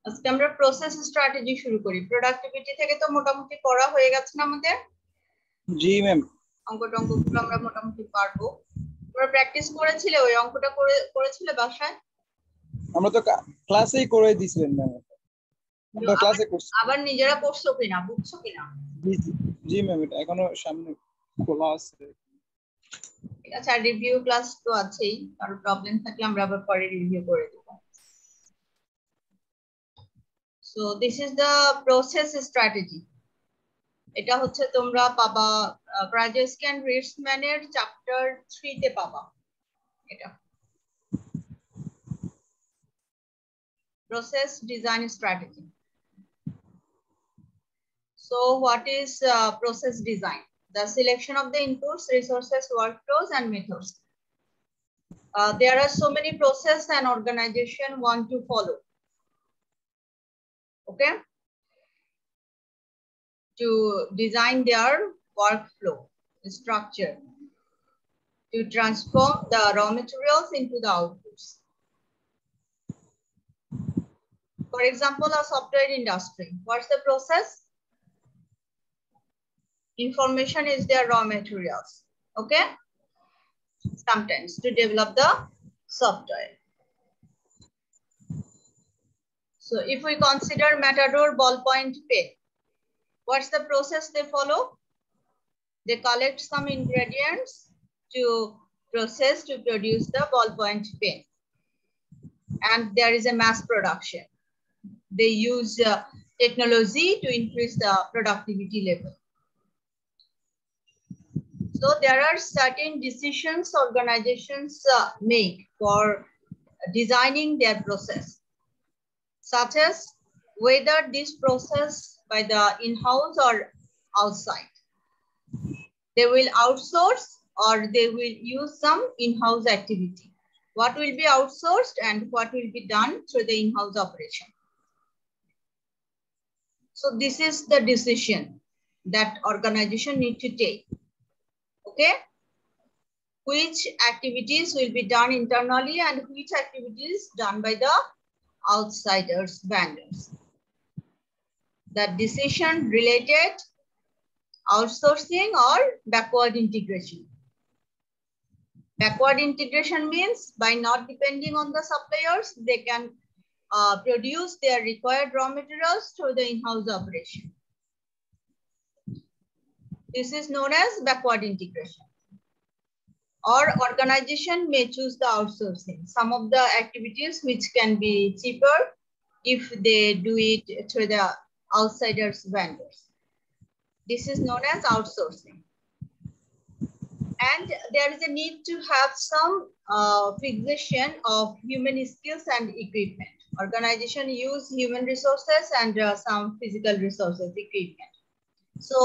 আজকে আমরা process strategy শুরু করি। প্রোডাক্টিভিটি থেকে তো মোটামুটি পড়া হয়ে গেছে না আমাদের? জি ম্যাম। অঙ্কগুলো আমরা মোটামুটি পারবো। তোমরা প্র্যাকটিস করেছিলে? ওই অঙ্কটা করেছিলে বাসায়? আমরা তো ক্লাসেই করে দিয়েছিলেন ম্যাম। আমরা ক্লাসে করছি। আবার নিজেরা পড়ছো কিনা, বুঝছো কিনা? জি ম্যাম, এটা এখনো সামনে খোলা আছে। ঠিক আছে, আর রিভিউ ক্লাস তো আছেই, কারো প্রবলেম থাকলে আমরা আবার পরে রিভিউ করে দেব। So this is the process strategy. এটা হচ্ছে তোমরা পাবা ক্রাজেস্কি এন্ড রিটসম্যানের চ্যাপ্টার 3 তে পাবা এটা। Process design strategy. So what is process design? The selection of the inputs, resources, workflows, and methods. There are so many process and organization want to follow. Okay. To design their workflow structure, to transform the raw materials into the outputs. For example, a software industry. What's the process? Information is their raw materials. Okay. Sometimes to develop the software. So if we consider Matador ballpoint pen, what's the process they follow? They collect some ingredients to process to produce the ballpoint pen. And there is a mass production. They use technology to increase the productivity level. So there are certain decisions organizations make for designing their process, such as whether this process by the in-house or outside. They will outsource or they will use some in-house activity. What will be outsourced and what will be done through the in-house operation. So this is the decision that organization need to take. Okay. Which activities will be done internally and which activities done by the outsiders, vendors. The decision related outsourcing or backward integration. Backward integration means by not depending on the suppliers, they can produce their required raw materials through the in-house operation. This is known as backward integration. Or organization may choose the outsourcing. Some of the activities which can be cheaper if they do it through the outsiders vendors. This is known as outsourcing. And there is a need to have some fixation of human skills and equipment. Organization use human resources and some physical resources, equipment. So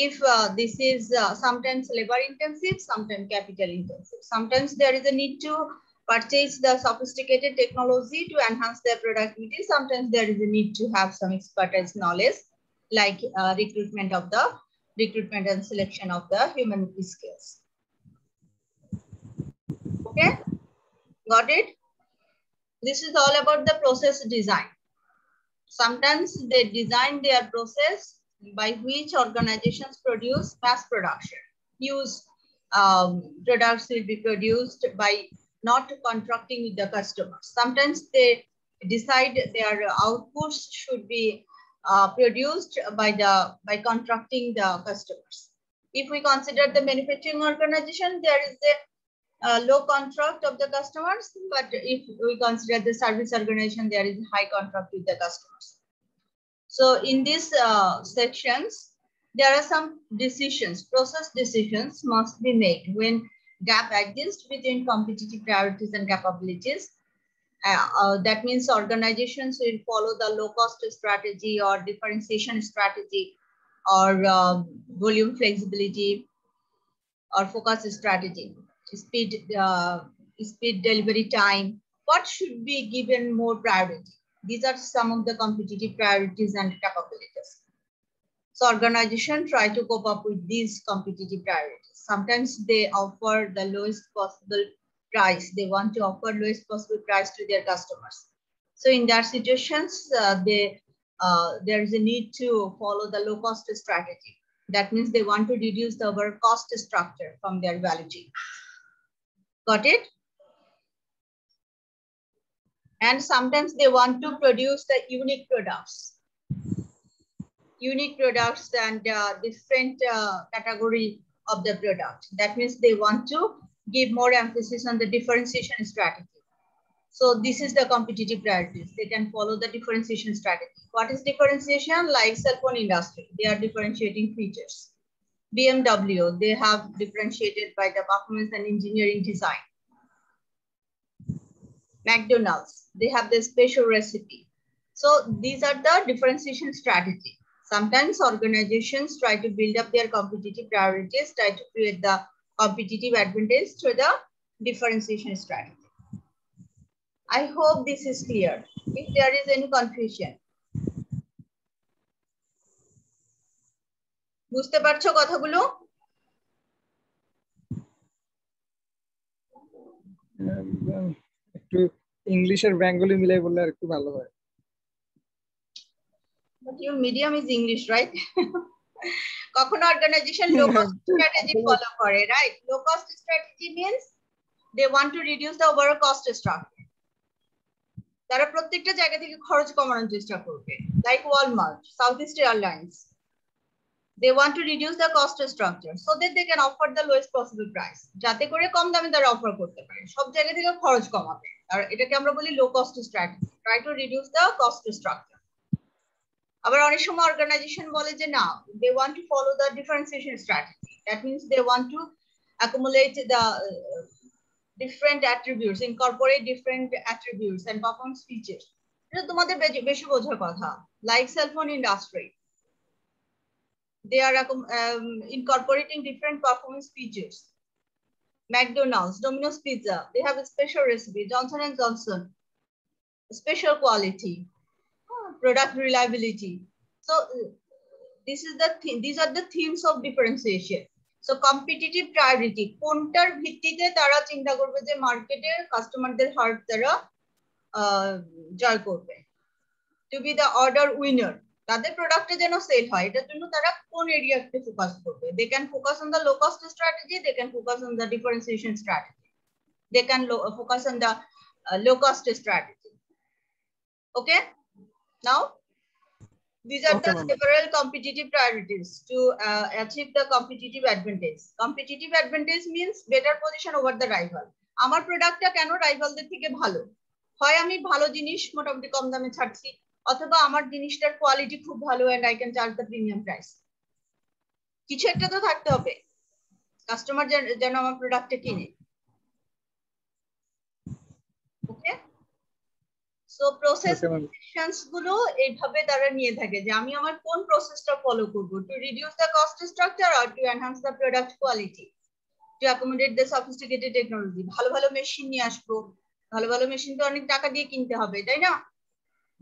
if this is sometimes labor intensive, sometimes capital intensive. Sometimes there is a need to purchase the sophisticated technology to enhance their productivity. Sometimes there is a need to have some expertise knowledge, like recruitment and selection of the human skills. Okay, got it? This is all about the process design. Sometimes they design their process by which organizations produce mass production. Use products will be produced by not contracting with the customers. Sometimes they decide their outputs should be produced by contracting the customers. If we consider the manufacturing organization, there is a low contract of the customers, but if we consider the service organization, there is high contract with the customers. So in these sections, there are some decisions, process decisions must be made when gap exists between competitive priorities and capabilities. That means organizations will follow the low cost strategy or differentiation strategy or volume flexibility or focus strategy, speed delivery time. What should be given more priority? These are some of the competitive priorities and capabilities. So organizations try to cope up with these competitive priorities. Sometimes they offer the lowest possible price. They want to offer lowest possible price to their customers. So in that situations, there is a need to follow the low cost strategy. That means they want to reduce the overall cost structure from their value chain. Got it? And sometimes they want to produce the unique products and different category of the product. That means they want to give more emphasis on the differentiation strategy. So this is the competitive priorities. They can follow the differentiation strategy. What is differentiation? Like cell phone industry, they are differentiating features. BMW, they have differentiated by the performance and engineering design. McDonald's, they have the special recipe. So these are the differentiation strategy. Sometimes organizations try to build up their competitive priorities, try to create the competitive advantage through the differentiation strategy. I hope this is clear. If there is any confusion. বুঝতে পারছো কথাগুলো? একটু English আর Bengali মিলাই বললে আর একটু ভালো হয়। But your medium is English, right? কখনো organization low cost strategy follow করে, right? Low cost strategy means they want to reduce the overall cost structure. তারা প্রত্যেকটা জায়গা থেকে খরচ কমানোর চেষ্টা করবে, like Walmart, Southeast Airlines. They want to reduce the cost structure so that they can offer the lowest possible price. যাতে করে কম দামে তারা অফার করতে পারে, সব জায়গা থেকে খরচ কমাবে। আর এটাকে আমরা বলি low cost strategy, try to reduce the cost structure. আবার অনেক সময় অর্গানাইজেশন বলে যে না, they want to follow the differentiation strategy. That means they want to accumulate the different attributes, incorporate different attributes and performance features. এটা তোমাদের বেশি বোঝার কথা। Like cell phone industry, they are incorporating different performance features. McDonald's, Domino's Pizza, they have a special recipe. Johnson & Johnson, special quality, product reliability. So these are the themes of differentiation. So competitive priority, কোনটার ভিত্তিতে তারা চিন্তা করবে যে মার্কেটের কাস্টমারদের heart তারা জয় করবে, to be the order winner. তাদের প্রোডাক্টে যেন সেল হয়, এটার জন্য তারা কোন এরিয়াতে ফোকাস করবে। They can focus on the low cost strategy, they can focus on the differentiation strategy, they can focus on the low cost strategy. Okay, now these are the several competitive priorities to achieve the competitive advantage. Competitive advantage means better position over the rival. আমার প্রোডাক্টটা কেন রাইভালদের থেকে ভালো? হয় আমি ভালো জিনিস মোটামুটি কম দামে ছাড়ছি, অথবা আমার জিনিসটার কোয়ালিটি খুব ভালো and I can charge the premium price. কিছু একটা তো থাকতে হবে কাস্টমার যেন আমার প্রোডাক্টটা কিনে। ওকে, সো প্রসেস গুলো এইভাবে তারা নিয়ে থাকে যে আমি আমার কোন প্রসেসটা ফলো করব to reduce the cost structure or two enhance the product quality, to accommodate the sophisticated technology. ভালো ভালো মেশিন নিয়ে আসবো, ভালো ভালো মেশিন তো অনেক টাকা দিয়ে কিনতে হবে, তাই না?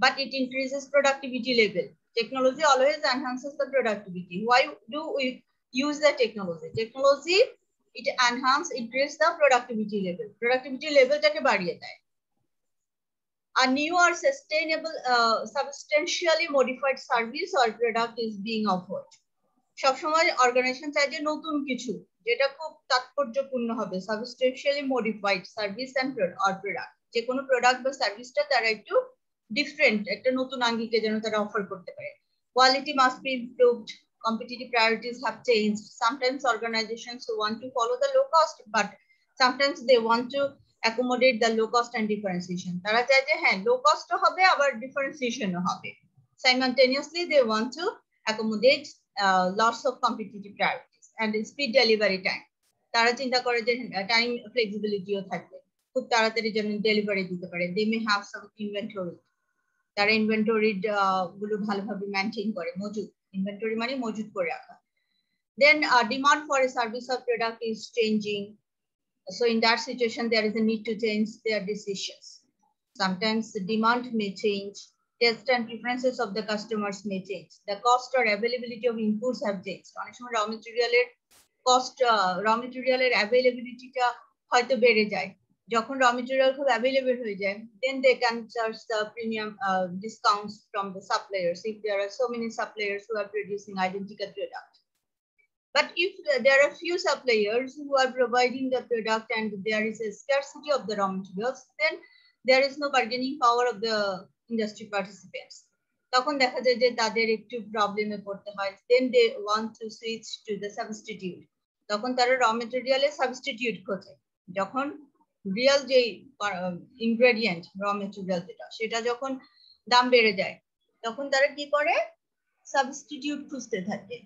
But it increases productivity level. Technology always enhances the productivity. Why do we use the technology? Technology, it increases the productivity level. Productivity level টাকে বাড়িয়ে দেয়। A new or sustainable, substantially modified service or product is being offered. সবসময় organisation চায় যে নতুন কিছু যেটা খুব তাৎপর্যপূর্ণ হবে, substantially modified service and or product, যে কোনো প্রোডাক্ট বা সার্ভিসটা তারা একটু ডিফারেন্ট, একটা নতুন আঙ্গিকে যেন তারা অফার করতে পারে। Quality must be improved. Competitive priorities have changed. Sometimes organizations want to follow the low cost, but sometimes they want to accommodate the low cost and differentiation. তারা চায় যে হ্যাঁ লো কস্টও হবে আবার ডিফারেন্সিয়েশনও হবে। Simultaneously they want to accommodate lots of competitive priorities and speed delivery time. তারা চিন্তা করে যে টাইম ফ্লেক্সিবিলিটিও থাকবে, খুব তাড়াতাড়ি যেন ডেলিভারি দিতে পারে। They may have some inventory, তারা ইনভেন্টরি গুলো ভালোভাবে মেইনটেইন করে, মজুদ, ইনভেন্টরি মানে মজুদ করে রাখা। Then demand for a service or product is changing. So in that situation, there is a need to change their decisions. Sometimes the demand may change, taste and preferences of the customers may change. The cost or availability of inputs have changed. অনেক সময় raw material এর availability টা হয়তো বেড়ে যায়, যখন raw material খুব available হয়ে যায়, then they can charge the premium discounts from the suppliers if there are so many suppliers who are producing identical product. But if there are few suppliers who are providing the product and there is a scarcity of the raw materials, then there is no bargaining power of the industry participants. তখন দেখা যায় যে তাদের একটু প্রবলেমে পড়তে হয়, then they want to switch to the substitute. তখন তারা raw material এ substitute খোঁজে। যখন রিয়েল যে ইনগ্রেডিয়েন্ট raw material যেটা, সেটা যখন দাম বেড়ে যায়, তখন তারা কি করে? সাবস্টিটিউট খুঁজতে থাকে।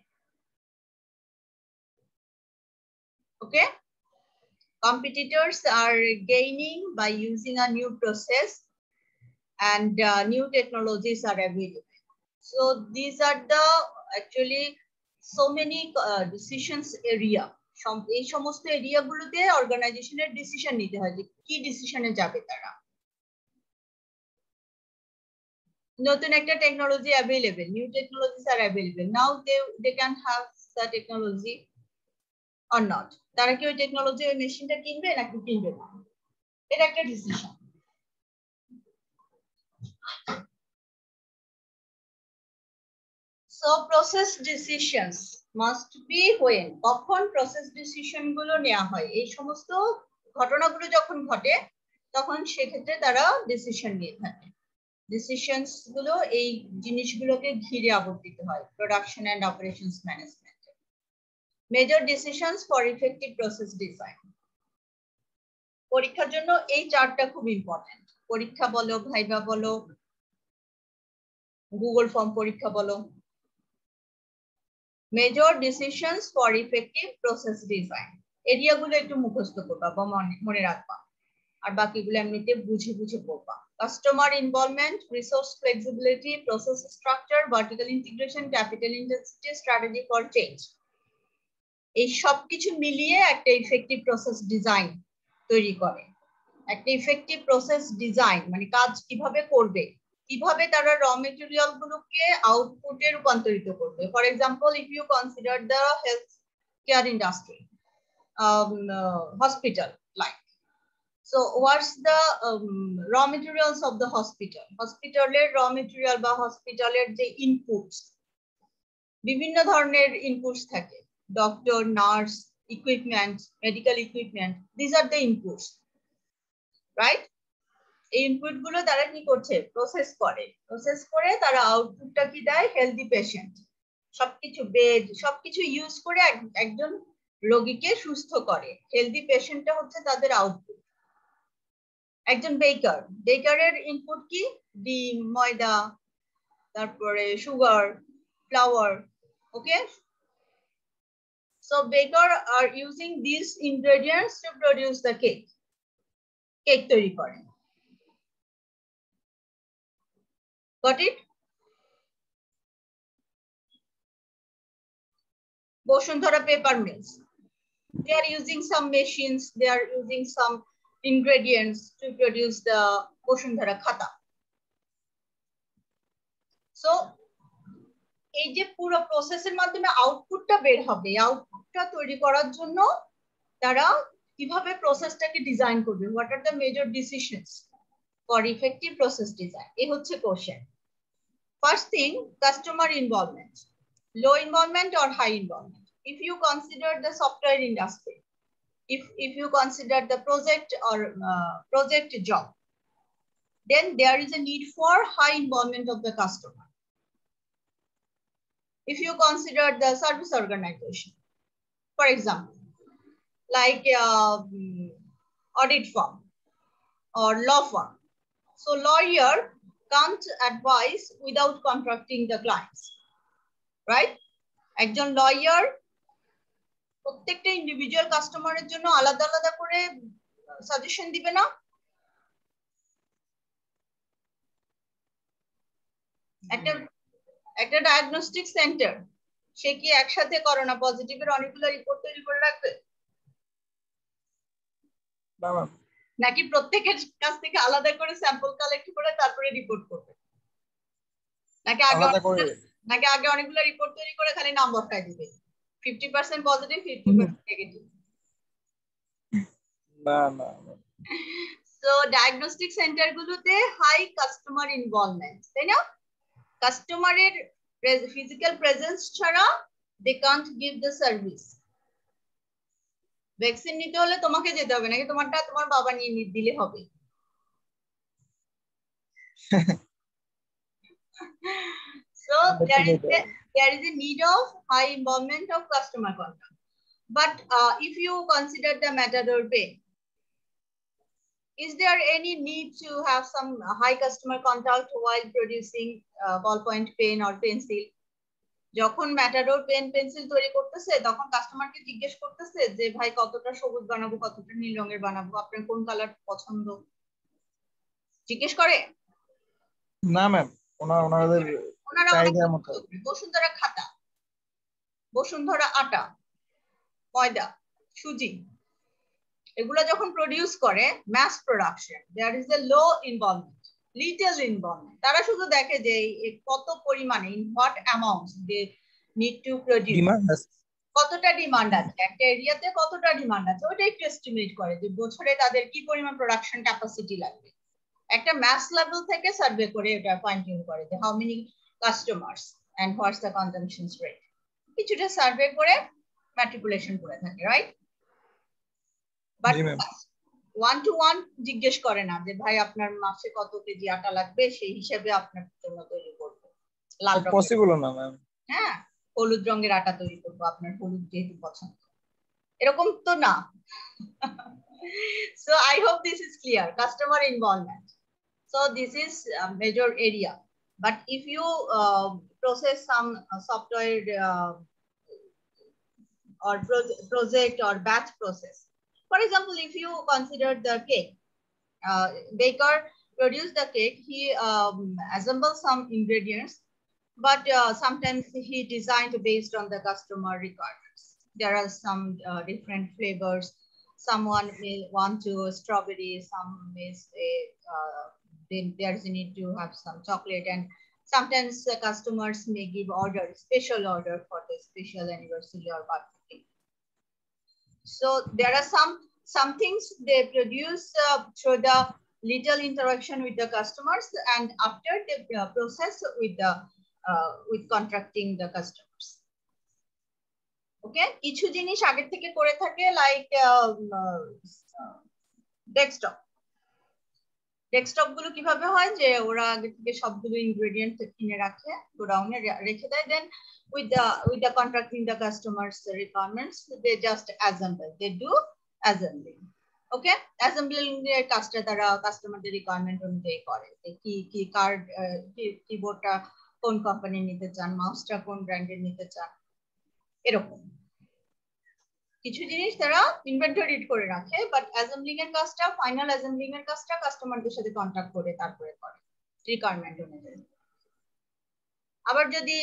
Okay, competitors are gaining by using a new process and new technologies are available. So these are the actually so many decisions area. এই সমস্ত এরিয়া গুলোতে অর্গানাইজেশনের ডিসিশন নিতে হয় যে কি ডিসিশনে যাবে তারা। নতুন একটা technology available, new technologies R available, now they can have the technology or not. তারা কি ওই টেকনোলজি ওই মেশিনটা কিনবে নাকি কিনবে না, এটা একটা decision. So process decisions must be when, কখন প্রসেস ডিসিশন গুলো নেওয়া হয়, এই সমস্ত ঘটনাগুলো যখন ঘটে তখন সেক্ষেত্রে তারা ডিসিশন নিয়ে থাকে। ডিসিশনস গুলো এই জিনিসগুলোকে ঘিরে আবর্তিত হয়, production and operations management. Major decisions for effective process design. পরীক্ষার জন্য এই চারটা খুব ইম্পর্টেন্ট। পরীক্ষা বলো, ভাইভা বলো, গুগল ফর্ম পরীক্ষা বলো। Major decisions for effective process design, এরিয়াগুলো একটু মুখস্থ করবা বা মনে রাখবা, আর বাকিগুলো এমনিতে বুঝে বুঝে পড়বা। Customer involvement, resource flexibility, process structure, vertical integration, capital intensity, strategy for change, এই সব কিছু মিলিয়ে একটা ইফেক্টিভ প্রসেস ডিজাইন তৈরি করে। একটা ইফেক্টিভ প্রসেস ডিজাইন মানে কাজ কিভাবে করবে, কিভাবে তারা র মেটেরিয়াল গুলোকে আউটপুটে রূপান্তরিত করবে। For example, if you consider the health care industry, hospital like, so what's the raw materials of the hospital? Hospitaler raw material বা হসপিটালের যে ইনপুটস, বিভিন্ন ধরনের ইনপুটস থাকে, doctor, nurse, equipment, medical equipment, these are the inputs, right? এই input গুলো তারা কি করছে? প্রসেস করে তারা আউটপুটটা কি দেয়? Healthy patient. সবকিছু বেড সবকিছু ইউজ করে একজন রোগীকে সুস্থ করে। হেলদি পেশেন্টটা হচ্ছে তাদের আউটপুট। একজন বেকারের ইনপুট কি? ডিম, ময়দা, তারপরে সুগার, ফ্লাওয়ার। ওকে, সো বেকার are using this ingredients to produce the cake তৈরি করে। Got it? Bosundhara paper mills, they are using some machines, they are using some ingredients to produce the Bosundhara khata. So এই যে পুরো প্রসেসের মাধ্যমে আউটপুটটা বের হবে, আউটপুটটা তৈরি করার জন্য তারা কিভাবে প্রসেসটাকে ডিজাইন করবে, what are the major decisions for effective process design, এই হচ্ছে question. First thing, customer involvement, low involvement or high involvement. If you consider the software industry, if you consider the project or project job, then there is a need for high involvement of the customer. If you consider the service organization, for example, like audit firm or law firm, so lawyer can't advise without contracting the clients, right? একজন lawyer প্রত্যেকটা individual কাস্টমারের জন্য আলাদা আলাদা করে suggestion দিবে না। একটা ডায়াগনস্টিক সেন্টার, সে কি একসাথে করোনা পজিটিভের অনেকগুলো রিপোর্ট তৈরি করে রাখবে? নাকি প্রত্যেকের কাছ থেকে আলাদা করে স্যাম্পল কালেক্ট করে তারপরে রিপোর্ট করবে? নাকি আগে অনেকগুলো রিপোর্ট তৈরি করে খালি নাম বসায় দিবে, 50% পজিটিভ 50% নেগেটিভ? না না, So diagnostic center গুলোতে high customer involvement, তাই না? কাস্টমারের physical presence ছাড়া they can't give the service. Vaccine নিতে হলে তোমাকে যেতে হবে নাকি তোমারটা তোমার বাবা নিয়ে দিলে হবে? So there is a need of high involvement of customer contact. But if you consider the Matador pain, is there any need to have some high customer contact while producing ballpoint pen or pencil? যখন matador pen pencil তৈরি করতেছে তখন কাস্টমারকে জিজ্ঞেস করতেছে যে ভাই কতটা সবুজ বানাবো, কতটা নীল রঙের বানাবো, আপনার কোন কালার পছন্দ, জিজ্ঞেস করে না ম্যাম? ওনাদের চাহিদা মতো বসুন্ধরা খাতা, বসুন্ধরা আটা, ময়দা, সুজি, এগুলো যখন প্রডিউস করে mass production, there is a low involvement, little involvement. তারা শুধু দেখে যে কত পরিমাণে, in what amount they need to produce, কতটা ডিমান্ড আছে একটা এরিয়াতে, কতটা ডিমান্ড আছে ওটা একটু এস্টিমেট করে যে বছরে তাদের কি পরিমাণ প্রোডাকশন ক্যাপাসিটি লাগবে। একটা ম্যাস লেভেল থেকে সার্ভে করে এটা ফাইন টিউন করে যে how many customers and what's the consumption rate, কিছুটা সার্ভে করে ম্যাট্রিকুলেশন করে থাকে, right? But one to one জিজ্ঞেস করে না যে ভাই আপনার মাসে কত কেজি আটা লাগবে, সেই হিসাবে আপনার জন্য তৈরি করবো লাল রঙের, পসিবল না ম্যাম। হ্যাঁ, হলুদ রঙের আটা তৈরি করবো আপনার হলুদ যেহেতু পছন্দ, এরকম তো না। So I hope this is clear. Customer involvement. So this is a major area. But if you process some software or project or batch process, for example, if you consider the cake, baker produced the cake, he assembled some ingredients, but sometimes he designed based on the customer requirements. There are some different flavors. Someone may want to strawberry, some may say then there's a need to have some chocolate, and sometimes customers may give order, special order for the special anniversary or birthday. So there are some things they produce through the little interaction with the customers, and after the process with contracting the customers. Okay, কিছু জিনিস আগে থেকে করে থাকে, like desktop গুলো কিভাবে হয় যে ওরা আগে থেকে সবগুলো ইনগ্রেডিয়েন্ট কিনে রাখে, গোডাউনে রেখে দেয়, দেন with the contracting the customers requirements, they just assemble, they do assembling. Okay, assembling এর কাজটা তারা কাস্টমারদের রিকোয়ারমেন্ট অনুযায়ী করে, কি কার্ড, কিবোর্ডটা কোন কোম্পানি নিতে চান, মাউসটা কোন ব্র্যান্ডের নিতে চান, এরকম কিছু জিনিস তারা ইনভেন্টরি করে রাখে। বাট অ্যাসেম্বলিং এর কাজটা, ফাইনাল অ্যাসেম্বলিং এর কাজটা কাস্টমারদের সাথে কন্ট্যাক্ট করে তারপরে করে রিকোয়ারমেন্ট অনুযায়ী। আবার যদি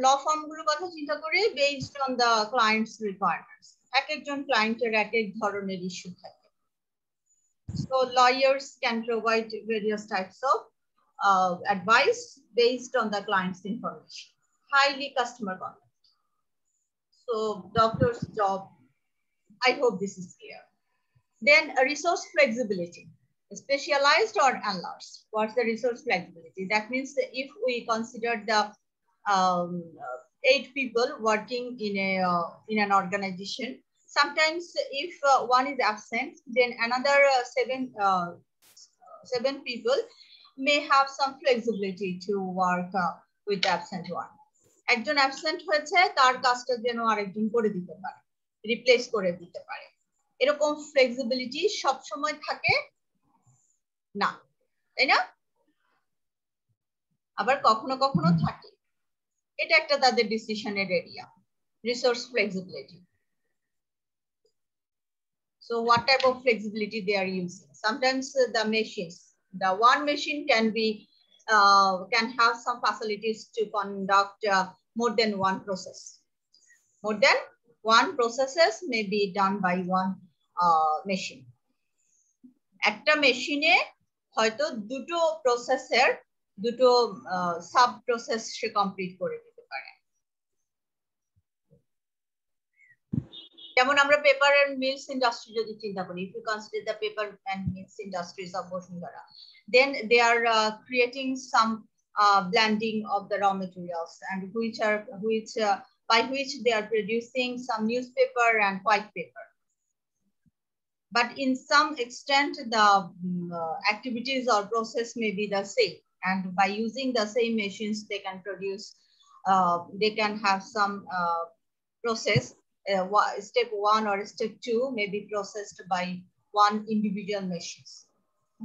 ল ফার্ম গুলোর কথা চিন্তা করি, based on the clients requirements, এক একজন ক্লায়েন্টের এক এক ধরনের ইস্যু থাকে। So lawyers can provide various types of advice based on the client's information. Highly customer contact. So doctor's job, I hope this is clear. Then a resource flexibility, specialized or enlarged. What's the resource flexibility? That means that if we consider the 8 people working in an organization, sometimes if one is absent, then another 7 people may have some flexibility to work with the absent one. একজন absent হয়েছে, তার কাজটা যেন আরেকজন করে দিতে পারে, replace করে দিতে পারে, এরকম ফ্লেক্সিবিলিটি সব সময় থাকে না, তাই না? আবার কখনো কখনো থাকে, এটা একটা তাদের ডিসিশনের area, resource flexibility. So what type of flexibility they are using? Sometimes the machines, the one machine can have some facilities to conduct more than one process. More than one processes may be done by one machine. একটা মেশিনে হয়তো দুটো প্রসেসের দুটো sub process সে complete করে দিতে পারে। যেমন আমরা পেপার এন্ড মিলস ইন্ডাস্ট্রি যদি চিন্তা করি, if you consider the paper and mills industries of Bosundhara, then they are creating some blending of the raw materials, and by which they are producing some newspaper and white paper. But in some extent, the activities or process may be the same, and by using the same machines, they can produce, they can have some process. Step 1 or step 2 may be processed by one individual machines.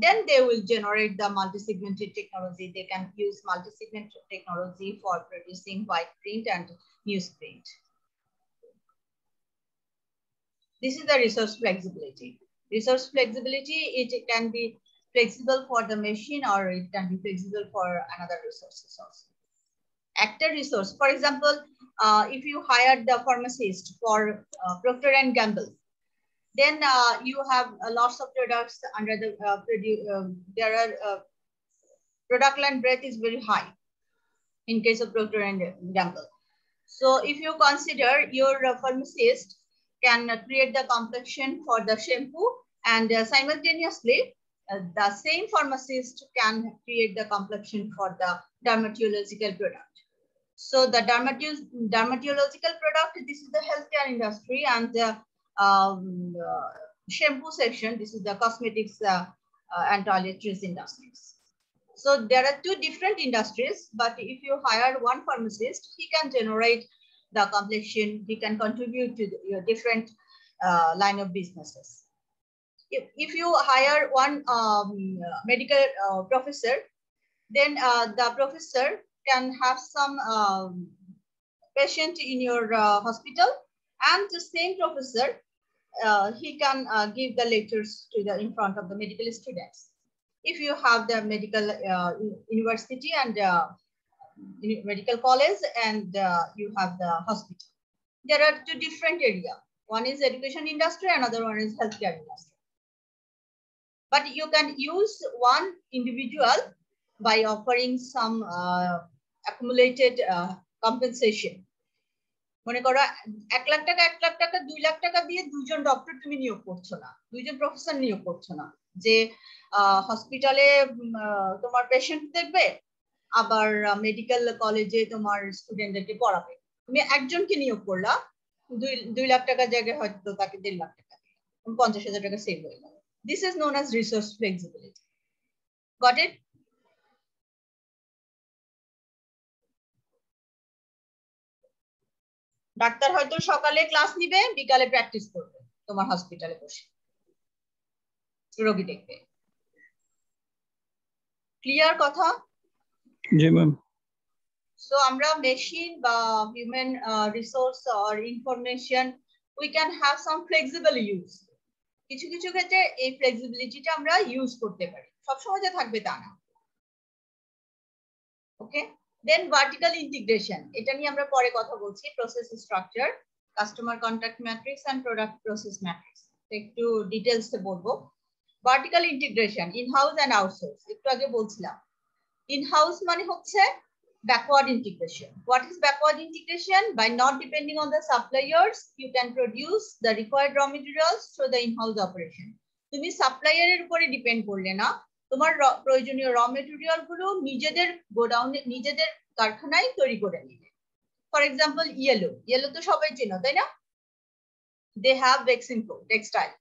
Then they will generate the multi-segmented technology. They can use multi-segmented technology for producing white print and newsprint. This is the resource flexibility. Resource flexibility, it can be flexible for the machine or it can be flexible for another resources also. Actor resource, for example, if you hired the pharmacist for Procter and Gamble, then you have lots of products under the there are product line breadth is very high in case of Procter and Gamble. So if you consider your pharmacist can create the complexion for the shampoo, and simultaneously the same pharmacist can create the complexion for the dermatological product. So the dermatological product, this is the healthcare industry, and the shampoo section, this is the cosmetics and toiletries industries. So there are two different industries, but if you hire one pharmacist, he can generate the complexion, he can contribute to your different line of businesses. If you hire one medical professor, then the professor can have some patient in your hospital, and the same professor, he can give the lectures to the in front of the medical students. If you have the medical university and medical college, and you have the hospital, there are two different areas. One is education industry, another one is healthcare industry. But you can use one individual by offering some accumulated compensation. মনে করো 1 লাখ টাকা 1 লাখ টাকা 2 লাখ টাকা দিয়ে দুইজন doctor তুমি নিয়োগ করছো না, দুইজন প্রফেসর নিয়োগ করছো না, যে হসপিটালে তোমার পেশেন্ট দেখবে, আবার মেডিকেল কলেজে তোমার স্টুডেন্টদেরকে পড়াবে। তুমি একজনকে নিয়োগ করলা, 2 লাখ টাকার জায়গায় হয়তো তাকে 1.5 লাখ টাকা, 50,000 টাকা সেভ হয়ে গেল। This is known as resource flexibility. Got it? Doctor হয়তো সকালে ক্লাস নিবে, বিকালে প্র্যাকটিস করবে তোমার হসপিটালে বসে, রোগী দেখবে। ক্লিয়ার কথা? জি ম্যাম। সো আমরা মেশিন বা human resource or information, we can have some flexible use. কিছু কিছু ক্ষেত্রে এই ফ্লেক্সিবিলিটিটা আমরা ইউজ করতে পারি, সবসময় যে থাকবে তা না। ওকে, দেন ভার্টিক্যাল ইন্টিগ্রেশন, এটা নিয়ে আমরা পরে কথা বলছি। Process structure, customer contact matrix and product process matrix, একটু ডিটেইলস এ বলবো। Vertical integration, in house and outsource, একটু আগে বলছিলাম। ইন হাউস মানে হচ্ছে backward integration. What is backward integration? By not depending on the suppliers, you can produce the required raw materials through the in-house operation. তুমি সাপ্লায়ারের উপরে depend করলে না, তোমার প্রয়োজনীয় র মেটেরিয়াল গুলো নিজেদের গোডাউনে, নিজেদের কারখানায় তৈরি করে নিলে। ফর এক্সাম্পল ইয়েলো তো সবাই চেনো, তাই না? They have Vexinco textile,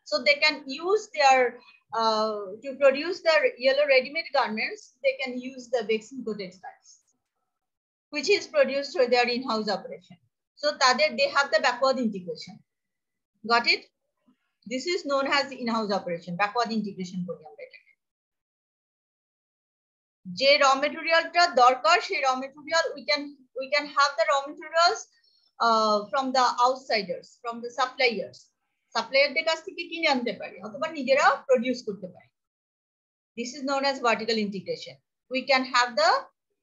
so they can use their to produce their yellow ready-made garments, they can use the Vexinco textiles, which is produced through their in-house operation. So they have the backward integration. Got it? This is known as in-house operation, backward integration boli amra etake. Je raw material ta dorkar, সেই raw material we can have the raw materials from the outsiders, from the suppliers. সাপ্লায়ারদের কাছ থেকে কিনে আনতে পারি অথবা নিজেরা produce করতে পারি। This is known as vertical integration. We can have the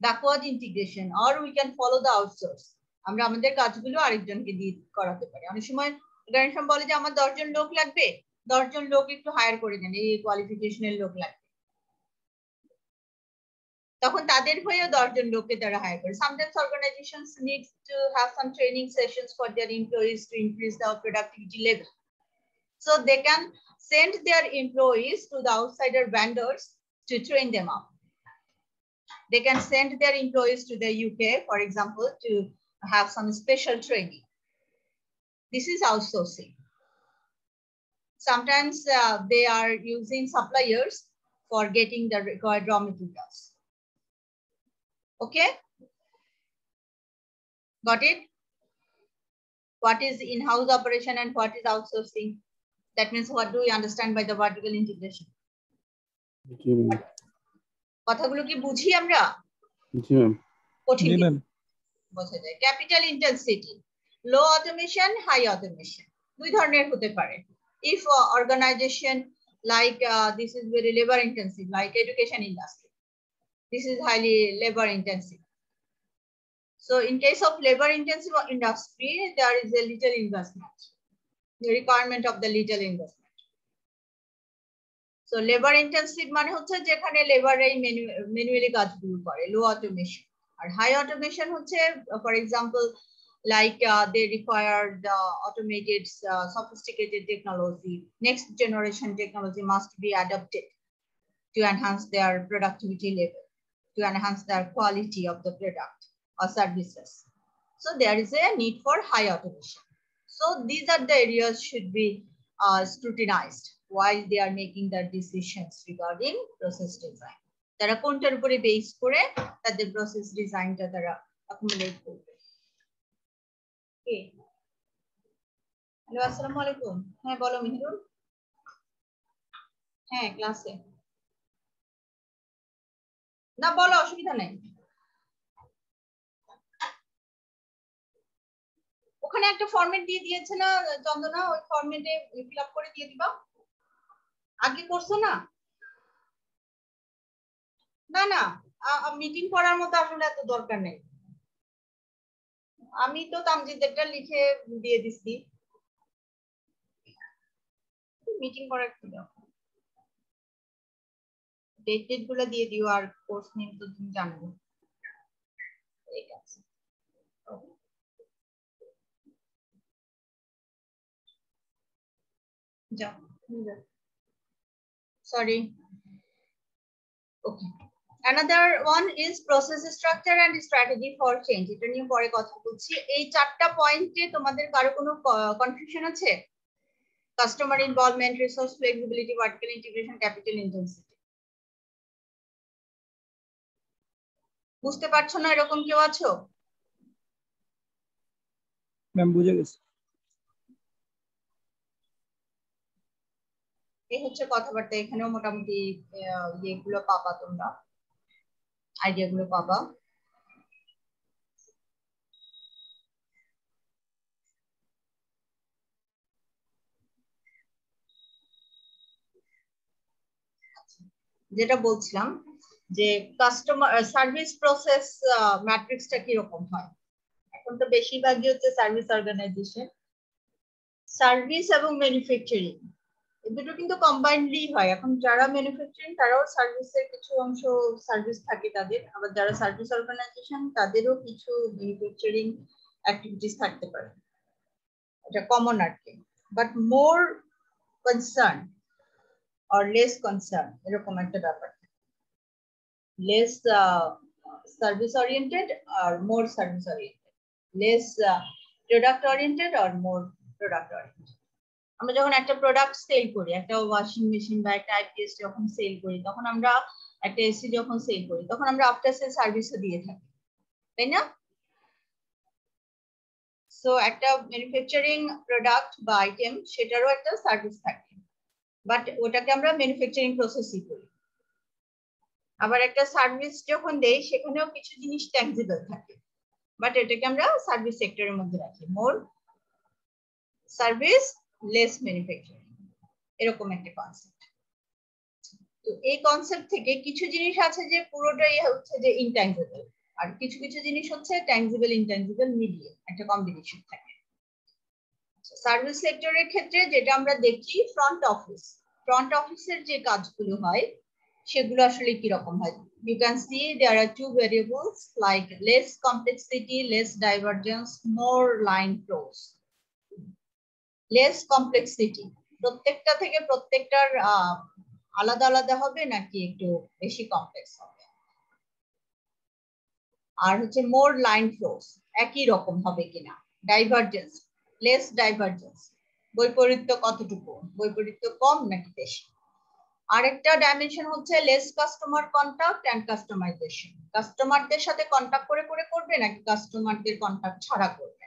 backward integration or we can follow the outsource. আমরা আমাদের কাজগুলো আরেকজনকে দিয়ে করাতে পারি। অনেক সময় অর্গানাইজেশন বলে যে আমার 10 জন লোক লাগবে, 10 জন লোক একটু হায়ার করে দেন, এই কোয়ালিফিকেশনের লোক লাগবে। তখন তাদের হয়েও 10 জন লোককে তারা হায়ার করে। Sometimes organizations need to have some training sessions for their employees to increase their productivity level. So they can send their employees to the outsider vendors to train them up. They can send their employees to the UK, for example, to have some special training. This is outsourcing. Sometimes they are using suppliers for getting the required raw materials. Okay? Got it? What is in-house operation and what is outsourcing? That means what do we understand by the vertical integration? কথাগুলো কি বুঝি আমরা? জি ma'am. জি ma'am. বোঝা যায়। Capital intensity, লো automation, high automation দুই ধরনের হতে পারে। If organization like this is very labor intensive, like education industry, this is highly labor intensive. So in case of labor intensive industry, there is a little investment, the requirement of the little investment. So labor intensive মানে হচ্ছে যেখানে লেবাররাই manually কাজগুলো করে, লো automation. আর high automation হচ্ছে for example like they require the automated sophisticated technology. Next generation technology must be adopted to enhance their productivity level, to enhance their quality of the product or services. So there is a need for high automation. So these are the areas should be scrutinized while they are making their decisions regarding process design. তারা কোনটার উপরে base করে তাদের process ডিজাইনটা তারা accumulate করবে। ওকে, hello আসসালামু আলাইকুম। হ্যাঁ বলো মিহিরুল। হ্যাঁ ক্লাসে না, বলো, অসুবিধা নেই। ওখানে একটা ফরম্যাট দিয়ে দিয়েছে না চন্দনা, ওই ফরম্যাটে ফিল আপ করে দিয়ে দিবা। আগে করছো না? না না, মিটিং করার মতো আসলে এত দরকার নেই। আমি তো তামজিদেরটা লিখে দিয়ে দিছি, মিটিং করার কি দরকার। ডেট গুলো দিয়ে দিও, আর কোর্স নেম তো তুমি জানো। ঠিক আছে, যাও। Sorry. Okay. Another one is process structure and strategy for change. এটা নিয়ে পরে কথা বলছি। এই চারটা পয়েন্টে তোমাদের কারো কোনো কনফিউশন আছে? Customer involvement, resource flexibility, vertical integration, capital intensity. বুঝতে পারছো না এরকম কেউ আছো? ম্যাম বুঝে গেছি। এই হচ্ছে কথাবার্তা। এখানেও মোটামুটি ইয়েগুলো পাবা, তোমরা আইডিয়া গুলো পাবা। যেটা বলছিলাম যে কাস্টমার সার্ভিস প্রসেস ম্যাট্রিক্সটা কিরকম হয়। এখন তো বেশিরভাগই হচ্ছে সার্ভিস অর্গানাইজেশন, সার্ভিস এবং ম্যানুফ্যাকচারিং দুটো কিন্তু কম্বাইন্ডলি হয়। এখন যারা ম্যানুফ্যাকচারিং তারাও সার্ভিসের কিছু অংশ সার্ভিস থাকে তাদের, আবার যারা সার্ভিস অর্গানাইজেশন তাদেরও কিছু ম্যানুফ্যাকচারিং অ্যাক্টিভিটিস থাকতে পারে, এটা কমন আর কি। But more concern or less concern এরকম একটা ব্যাপার, লেস সার্ভিস ওরিয়েন্টেড আর more service oriented, less product oriented আর মোর প্রোডাক্ট ওরিয়েন্টেড। আমরা যখন একটা প্রোডাক্ট সেল করি, একটা ওয়াশিং মেশিন বা একটা আইপিএস যখন সেল করি, তখন আমরা একটা এসি যখন সেল করি, তখন আমরা আফটার সেল সার্ভিসও দিয়ে থাকি, তাই না? সো একটা ম্যানুফ্যাকচারিং প্রোডাক্ট বা আইটেম সেটারও একটা সার্ভিস থাকে, বাট ওটাকে আমরা ম্যানুফ্যাকচারিং প্রসেসই করি। আবার একটা সার্ভিস যখন দেই সেখানেও কিছু জিনিস ট্যানজিবল থাকে, বাট এটাকে আমরা সার্ভিস সেক্টরের মধ্যে রাখি, মোর সার্ভিস লেস ম্যানুফ্যাকচারিং, এরকম একটা কনসেপ্ট। তো এই কনসেপ্ট থেকে কিছু জিনিস আছে যে পুরোটাই হচ্ছে যে ইনট্যানজিবল, আর কিছু কিছু জিনিস হচ্ছে ট্যানজিবল ইনট্যানজিবল মিলিয়ে একটা কম্বিনেশন থাকে। সার্ভিস সেক্টরের ক্ষেত্রে যেটা আমরা দেখি ফ্রন্ট অফিস, ফ্রন্ট অফিসের যে কাজগুলো হয় সেগুলো আসলে কি রকম হয়? You can see there are two variables like less complexity, less divergence, more line flows. Less complexity, প্রত্যেকটা থেকে প্রত্যেকটার আলাদা আলাদা হবে নাকি একটু বেশি কমপ্লেক্স হবে? আর হচ্ছে মোর লাইন ফ্লোস, একই রকম হবে কিনা? ডাইভারজেন্স, লেস ডাইভারজেন্স, বৈপরীত্য কতটুকু? বৈপরীত্য কম নাকি বেশি? আরেকটা ডাইমেনশন হচ্ছে less customer contact and customisation, কাস্টমারদের সাথে কন্টাক্ট করে করে করবে নাকি কাস্টমারদের কন্টাক্ট ছাড়া করবে?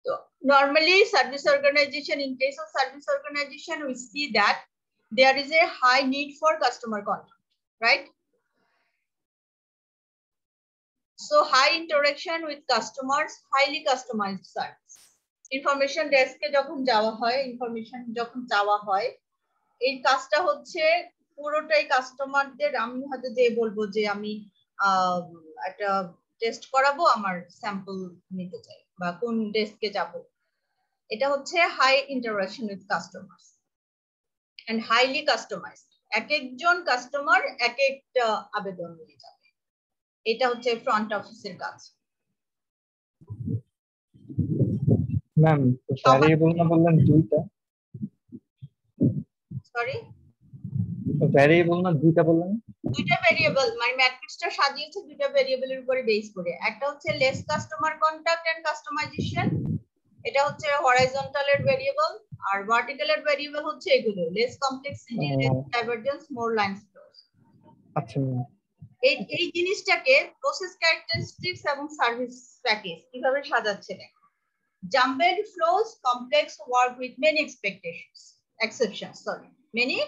তো normally service organization, in case of service organization, we see that there is a high need for customer contact, right? So high interaction with customers, highly customized service. Information desk এ যখন যাওয়া হয়, information যখন চাওয়া হয়, এই কাজটা হচ্ছে পুরোটাই কাস্টমারদের। আমি হয়তো যে বলবো যে আমি একটা টেস্ট করাবো, আমার স্যাম্পল নিতে চাই, বা কোন ডেস্কে যাব, এটা হচ্ছে high interaction with customers and highly customised. এক একজন কাস্টমার এক একটা আবেদন নিয়ে যাবে, এটা হচ্ছে ফ্রন্ট অফিসের কাজ। ম্যাম ভ্যারিয়েবল না বললেন দুইটা? সরি, ভ্যারিয়েবল না দুইটা বললেন? দুইটা ভেরিয়েবল, মানে ম্যাট্রিক্সটা সাজিয়েছে দুইটা ভেরিয়েবলের উপরে বেস করে। একটা হচ্ছে less customer contact and customization, এটা হচ্ছে হরাইজন্টাল এর ভেরিয়েবল, আর ভার্টিক্যাল এর ভেরিয়েবল হচ্ছে এগুলো less complexity, less divergence, more line flows. আচ্ছা, এই জিনিসটাকে প্রসেস ক্যারেক্টারিস্টিক্স এবং সার্ভিস প্যাকেজ কিভাবে সাজাচ্ছে দেখো। Jumped flows, complex work with many exceptions, many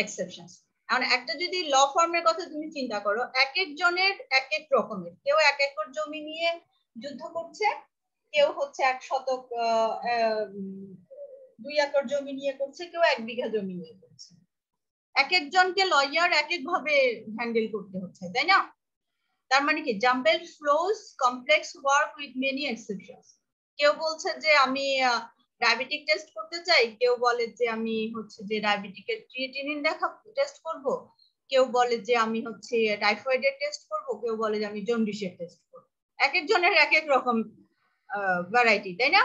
exceptions. কারণ একটা যদি ল ফর্মের কথা তুমি চিন্তা করো, এক একজনের এক এক রকমের, কেউ 1 একর জমি নিয়ে যুদ্ধ করছে, কেউ হচ্ছে 1 শতক 2 একর জমি নিয়ে করছে, কেউ 1 বিঘা জমি নিয়ে করছে। এক একজনকে লয়ার এক এক ভাবে হ্যান্ডেল করতে হচ্ছে, তাই না? তার মানে কি jumped flows, complex work with many exceptions. কেউ বলছে যে আমি ডায়াবেটিক টেস্ট করতে চাই, কেউ বলে যে আমি হচ্ছে যে ডায়াবেটিকের ক্রিয়েটিনিন টেস্ট করব, কেউ বলে যে আমি হচ্ছে টাইফয়েডের টেস্ট করব, কেউ বলে যে আমি জন্ডিসের টেস্ট করব। এক একজনের এক এক রকম ভ্যারাইটি, তাই না?